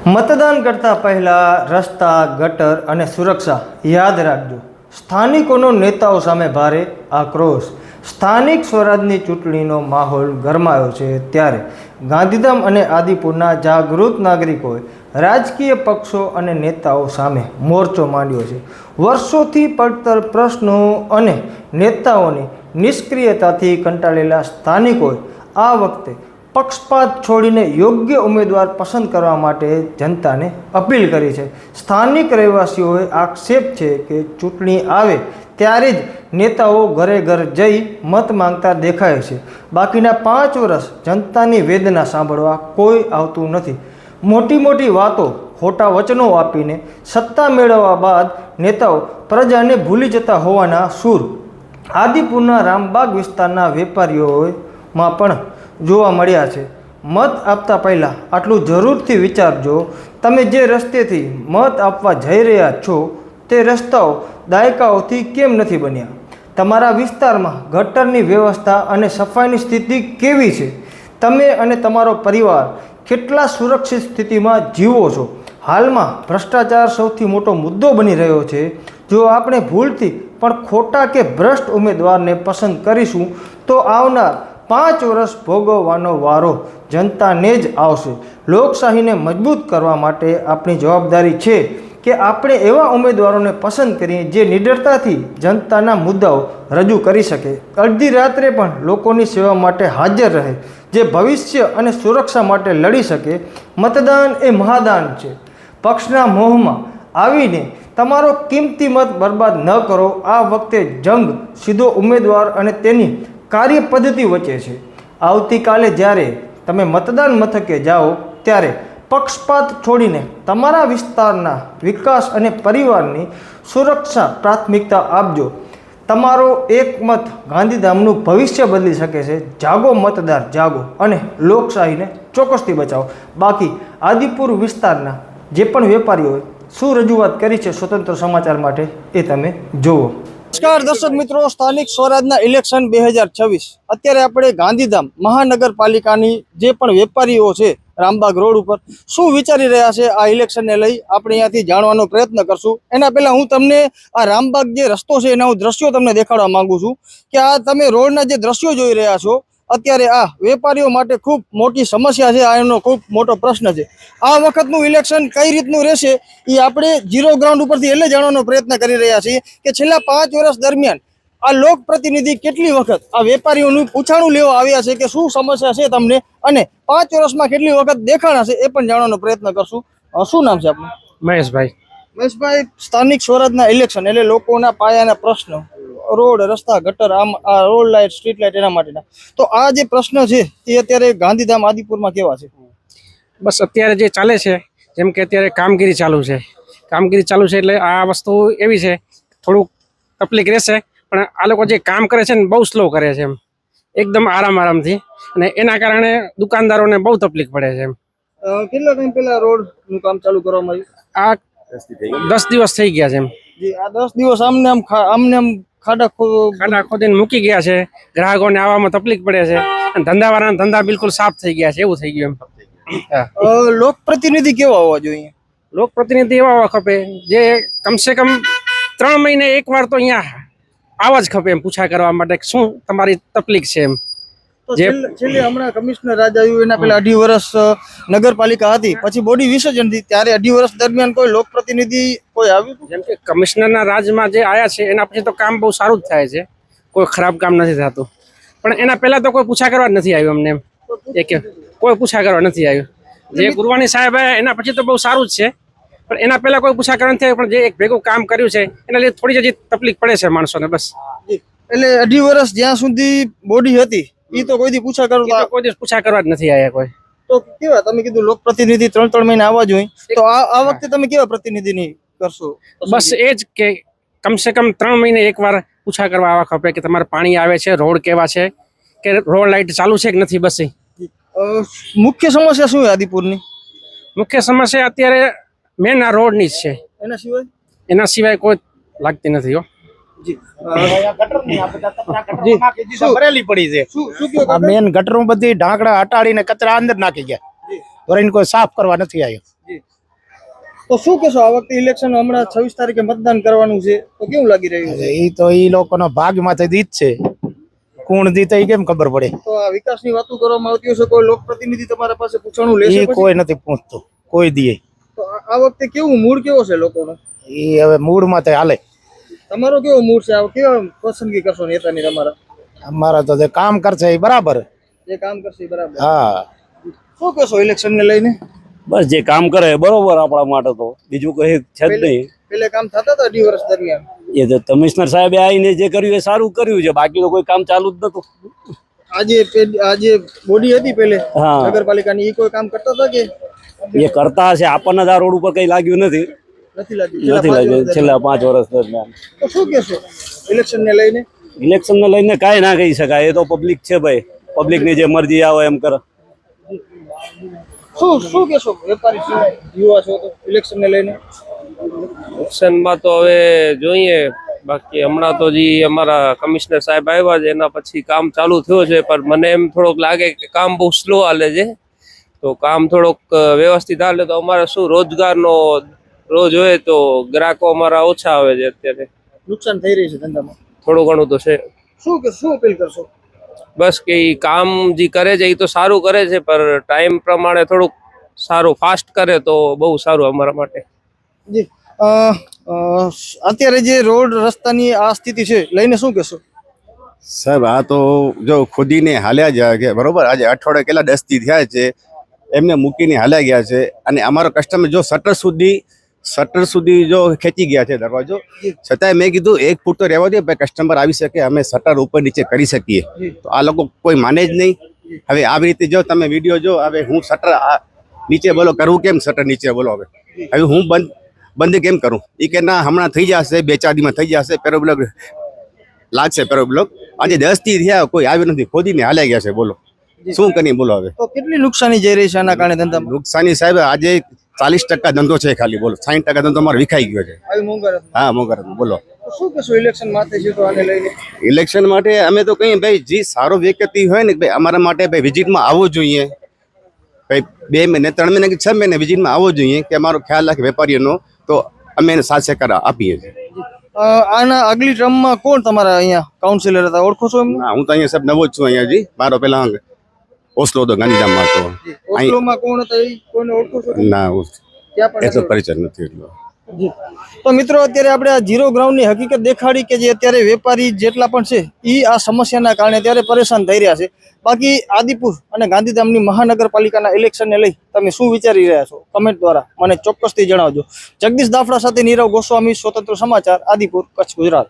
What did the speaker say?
મતદાન કરતા પહેલા રસ્તા, ગટર અને સુરક્ષા યાદ રાખજો. સ્થાનિકોનો નેતાઓ સામે ભારે આક્રોશ. સ્થાનિક સ્વરાજની ચૂંટણીનો માહોલ ગરમાયો છે ત્યારે ગાંધીધામ અને આદિપુરના જાગૃત નાગરિકોએ રાજકીય પક્ષો અને નેતાઓ સામે મોરચો માંડ્યો છે. વર્ષોથી પડતર પ્રશ્નો અને નેતાઓની નિષ્ક્રિયતાથી કંટાળેલા સ્થાનિકોએ આ વખતે પક્ષપાત છોડીને યોગ્ય ઉમેદવાર પસંદ કરવા માટે જનતાને અપીલ કરી છે. સ્થાનિક રહેવાસીઓએ આક્ષેપ છે કે ચૂંટણી આવે ત્યારે જ નેતાઓ ઘરે ઘર જઈ મત માંગતા દેખાય છે. બાકીના 5 વર્ષ જનતાની વેદના સાંભળવા કોઈ આવતું નથી. મોટી મોટી વાતો, ખોટા વચનો આપીને સત્તા મેળવવા બાદ નેતાઓ પ્રજાને ભૂલી જતા હોવાના સૂર આદિપુરના રામબાગ વિસ્તારના વેપારીઓમાં પણ જોવા મળ્યા છે. મત આપતા પહેલાં આટલું જરૂરથી વિચારજો. તમે જે રસ્તેથી મત આપવા જઈ રહ્યા છો તે રસ્તાઓ દાયકાઓથી કેમ નથી બન્યા? તમારા વિસ્તારમાં ગટરની વ્યવસ્થા અને સફાઈની સ્થિતિ કેવી છે? તમે અને તમારો પરિવાર કેટલા સુરક્ષિત સ્થિતિમાં જીવો છો? હાલમાં ભ્રષ્ટાચાર સૌથી મોટો મુદ્દો બની રહ્યો છે. જો આપણે ભૂલથી પણ ખોટા કે ભ્રષ્ટ ઉમેદવારને પસંદ કરીશું તો આવનાર 5 વર્ષ ભોગવવાનો વારો જનતાને જ આવશે. લોકશાહીને મજબૂત કરવા માટે આપણી જવાબદારી છે કે આપણે એવા ઉમેદવારોને પસંદ કરીએ જે નિડરતાથી જનતાના મુદ્દાઓ રજૂ કરી શકે, અડધી રાત્રે પણ લોકોની સેવા માટે હાજર રહે, જે ભવિષ્ય અને સુરક્ષા માટે લડી શકે. મતદાન એ મહાદાન છે. પક્ષના મોહમાં આવીને તમારો કિંમતી મત બરબાદ ન કરો. આ વખતે જંગ સીધો ઉમેદવાર અને તેની કાર્ય પદ્ધતિ વચ્ચે છે. આવતીકાલે જ્યારે તમે મતદાન મથકે જાઓ ત્યારે પક્ષપાત છોડીને તમારા વિસ્તારના વિકાસ અને પરિવારની સુરક્ષા પ્રાથમિકતા આપજો. તમારો એક મત ગાંધીધામનું ભવિષ્ય બદલી શકે છે. જાગો મતદાર, જાગો અને લોકશાહીને ચોક્કસથી બચાવો. બાકી આદિપુર વિસ્તારના જે પણ વેપારીઓએ શું રજૂઆત કરી છે સ્વતંત્ર સમાચાર માટે એ તમે જુઓ. નમસ્કાર દર્શક મિત્રો, સ્થાનિક સ્વરાજના ઇલેક્શન 2026 અત્યારે આપણે ગાંધીધામ મહાનગરપાલિકાની જે પણ વેપારીઓ છે રામબાગ રોડ ઉપર શું વિચારી રહ્યા છે આ ઇલેક્શનને લઈ આપણે અહીંયાથી જાણવાનો પ્રયત્ન કરશું. એના પહેલા હું તમને આ રામબાગ જે રસ્તો છે એના હું દ્રશ્યો તમને દેખાડવા માંગુ છું કે આ તમે રોડના જે દ્રશ્યો જોઈ રહ્યા છો અત્યારે આ વેપારીઓ માટે ખૂબ મોટી સમસ્યા છે. આ એનો ખૂબ મોટો પ્રશ્ન છે. આ વખતનું ઇલેક્શન કઈ રીતનું રહેશે એ આપણે ઝીરો ગ્રાઉન્ડ ઉપરથી એટલે જાણવાનો પ્રયત્ન કરી રહ્યા છીએ કે છેલ્લા 5 વર્ષ દરમિયાન આ લોકપ્રતિનિધિ કેટલી વખત આ વેપારીઓનું પૂછાણું લેવા આવ્યા છે કે શું સમસ્યા છે તમને, અને 5 વર્ષમાં કેટલી વખત દેખાણા છે એ પણ જાણવાનો પ્રયત્ન કરશું. શું નામ છે આપનું? મહેશભાઈ. મહેશભાઈ, સ્થાનિક સ્વરાજના ઇલેક્શન એટલે લોકોના પાયાના પ્રશ્નો, રોડ, રસ્તા, ગટર, આમ આ રોડ લાઇટ, સ્ટ્રીટ લાઇટ એના માટેના, તો આ જે પ્રશ્ન છે તે અત્યારે ગાંધીધામ આદિપુરમાં કેવા છે? બસ અત્યારે જે ચાલે છે જેમ કે અત્યારે કામગીરી ચાલુ છે એટલે આ વસ્તુ એવી છે થોડુંક તકલીફ રહેશે, પણ આ લોકો જે કામ કરે છે ને બહુ સ્લો કરે છે, એમ એકદમ આરામથી, અને એના કારણે દુકાનદારોને બહુ તકલીફ પડે છે. એમ કેટલા ટાઈમ પહેલા રોડનું કામ ચાલુ કરવામાં આવ્યું? આ 10 દિવસ થઈ ગયા છે. એમ આ 10 દિવસ આમને આમ ખાડા ખોદીને મૂકી ગયા છે. ગ્રાહકોને આવવામાં તકલીફ પડે છે, અને ધંધાવાળાના ધંધા બિલકુલ સાફ થઈ ગયા છે, એવું થઈ ગયું. એમ લોકપ્રતિનિધિ કેવા હોવા જોઈએ? લોકપ્રતિનિધિ એવા હોવા ખપે જે કમસે કમ 3 મહિને એકવાર તો અહીંયા આવા જ ખપે, એમ પૂછા કરવા માટે શું તમારી તકલીફ છે. એમ છેલ્લે હમણાં કમિશનર રાજ આવ્યું એના પહેલા 2.5 વર્ષ નગરપાલિકા હતી, પછી બોડી વિસર્જન હતી, ત્યારે 2.5 વર્ષ દરમિયાન કોઈ લોકપ્રતિનિધિ કોઈ આવ્યું? જેમ કે કમિશનરના રાજમાં જે આયા છે એના પછી તો કામ બહુ સારું જ થાય છે, કોઈ ખરાબ કામ નથી થતું, પણ એના પહેલા તો કોઈ પૂછા કરવા જ નથી આવ્યું અમને. એમ કોઈ પૂછા કરવા નથી આવ્યું. જે ગુરવાની સાહેબ આવ્યા એના પછી તો બહુ સારું જ છે, પણ એના પહેલા કોઈ પૂછા કરવા નથી આવ્યું. પણ જે એક ભેગું કામ કર્યું છે એના લીધે થોડી હજી તકલીફ પડે છે માણસોને, બસ. એટલે 2.5 વર્ષ જ્યાં સુધી બોડી હતી એ તો કોઈ દી પૂછા કરવા કોઈ દિવસ પૂછા કરવા જ નથી આવ્યા કોઈ. તો કેવા તમે કીધું લોકપ્રતિનિધિ 3 મહિને આવવા જોઈએ, તો આ વખતે તમે કેવા પ્રતિનિધિની કરશો? બસ એ જ કે કમસે કમ 3 મહિને એકવાર પૂછા કરવા આવવા ખપે કે તમારે પાણી આવે છે, રોડ કેવા છે, કે રોડ લાઇટ ચાલુ છે કે નથી. બસ મુખ્ય સમસ્યા શું છે આદિપુરની? મુખ્ય સમસ્યા અત્યારે મેન આ રોડની જ છે. એના સિવાય કોઈ લાગતી નથી. હો ભરેલી પડી છે. આ મેન ગટરો બધી ઢાંકડા હટાડીને કચરા અંદર નાખી ગયા, કોઈ સાફ કરવા નથી આવ્યો. તો શું કહેશો આ વખતે ઇલેક્શન હમણાં 26 તારીખે મતદાન કરવાનું છે તો કેવું લાગી રહ્યું છે? એ તો એ લોકોનો ભાગમાંથી જીત છે, કોણ જીતે એ કેમ ખબર પડે? તો આ વિકાસની વાતો કરવામાં આવતી હશે, કોઈ લોકપ્રતિનિધિ તમારા પાસે પૂછવાનું લેશે એ પછી? કોઈ નથી પૂછતું, કોઈ દીએ. તો આ વખતે કેવું મૂડ કેવો છે લોકોનો? એ હવે મૂડમાં તો હાલે. તમારો કેવો મૂડ છે? આ કેવા પસંદગી કરશો નેતાની તમારા? અમારા તો જે કામ કરશે એ બરાબર. જે કામ કરશે એ બરાબર. હા, શું કહેશો ઇલેક્શન ને લઈને? બસ જે કામ કરે બરોબર આપણા માટે, તો બીજું કઈ છે જ નહીં. પેલે કામ થતા હતા 2 વર્ષ દરમિયાન. એ તો કમિશનર સાહેબે આવીને જે કર્યું એ સારું કર્યું છે, બાકી તો કોઈ કામ ચાલુ જ નતું. આજે બોડી હતી પેલે હા. નગરપાલિકાની, એ કોઈ કામ કરતા હતા કે એ કરતા હશે, આપણને જ આ રોડ ઉપર કઈ લાગ્યું નથી. નથી લાગ્યું? નથી લાગ્યું છેલ્લા 5 વર્ષ દરમિયાન. તો શું કહેશો ઇલેક્શન ને લઈને? ઇલેક્શન ને લઈને કાંઈ ના કહી શકાય, એ તો પબ્લિક છે ભાઈ, પબ્લિક ની જે મરજી આવે એમ કરે. શું કહેશો વેપારી છો, યુવા છો, તો ઇલેક્શન ને લઈને? ઇલેક્શનમાં તો હવે જોઈએ, બાકી હમણાં તો જે અમારા કમિશનર સાહેબ આવ્યા છે એના પછી કામ ચાલુ થયો છે, પણ મને એમ થોડોક લાગે કે કામ બહુ સ્લો હાલે છે. તો કામ થોડોક વ્યવસ્થિત હાલે તો અમારે શું રોજગારનો રોજ હોય તો ગ્રાહકો અમારા ઓછા આવે છે. અત્યારે નુકસાન થઈ રહી છે ધંધામાં થોડું ઘણું તો છે. શું અપીલ કરશો? બસ કે ઈ કામ જે કરે છે એ તો સારું કરે છે, પણ ટાઈમ પ્રમાણે થોડુંક સારું ફાસ્ટ કરે તો બહુ સારું અમારા માટે. જી અત્યારે જે રોડ રસ્તાની આ સ્થિતિ છે લઈને શું કહેશો? સાહેબ આ તો જો ખુદીને હાલ્યા જાય કે બરોબર, આજે અઠવાડિયે કેટલા 10 દી થયા છે એમને મૂકીને હાલ્યા ગયા છે, અને અમારો કસ્ટમર જો શટર સુધી જો ખેંચી ગયા છે દરવાજો, છતાંય મેં કીધું 1 ફૂટ તો રહેવા દે ભાઈ, કસ્ટમર આવી શકે, અમે શટર ઉપર નીચે કરી શકીએ. તો આ લોકો કોઈ માને જ નહીં. હવે આવી રીતે જો તમે વિડીયો જો, હવે હું શટર નીચે બોલો કરવું કેમ? શટર નીચે બોલો, હવે હું બંધ કેમ કરું? એ કે ના હમણાં થઈ જશે, 2-4 દીમાં થઈ જશે, પેરોબ્લોક લાગશે, પેરોબ્લોક. આજે 10 દી થયા કોઈ આવ્યું નથી, ખોદીને હાલ્યા ગયા છે. બોલો શું કરીએ? બોલો હવે તો કેટલી નુકસાની જઈ રહી છે આના કારણે ધંધામાં? નુકસાની સાહેબ આજે 40% ધંધો છે ખાલી, બોલો 60% ધંધો અમારો વિખાઈ ગયો છે. આવી મોંઘવારી. હા મોંઘવારી. બોલો તો શું કહેશો ઇલેક્શન માથે છે તો આને લઈને? ઇલેક્શન માટે અમે તો કહીએ ભાઈ, જે સારો વ્યક્તિ હોય ને ભાઈ, અમારા માટે ભાઈ વિઝિટમાં આવવો જોઈએ ભાઈ. 2 મહિને 3 મહિને કે 6 મહિને વિઝિટમાં આવવો જોઈએ કે અમારો ખ્યાલ રાખે વેપારીઓનો, તો અમે એને સાથ સહકાર આપીએ છીએ. આના આગલી ટર્મમાં કોણ તમારા અહીંયા કાઉન્સિલર હતા, ઓળખો છો એમને? ના, હું તો અહીંયા સાહેબ નવો જ છું અહીંયા. જી મારો પેલા ઓસ્લો તો ગાંધીધામમાં હતો. ઓસ્લોમાં કોણ હતા એ કોઈને ઓળખો છો? ના, ત્યાં પણ એટલો પરિચય નથી એટલો. જી. તો મિત્રો અત્યારે આપણે આ ઝીરો ગ્રાઉન્ડની હકીકત દેખાડી કે જે અત્યારે વેપારી જેટલા પણ છે એ આ સમસ્યાના કારણે અત્યારે પરેશાન થઈ રહ્યા છે. બાકી આદિપુર અને ગાંધીધામની મહાનગરપાલિકાના ઇલેક્શનને લઈ તમે શું વિચારી રહ્યા છો કમેન્ટ દ્વારા મને ચોક્કસથી જણાવજો. જગદીશ દાફડા સાથે નીરવ ગોસ્વામી, સ્વતંત્ર સમાચાર, આદિપુર, કચ્છ, ગુજરાત.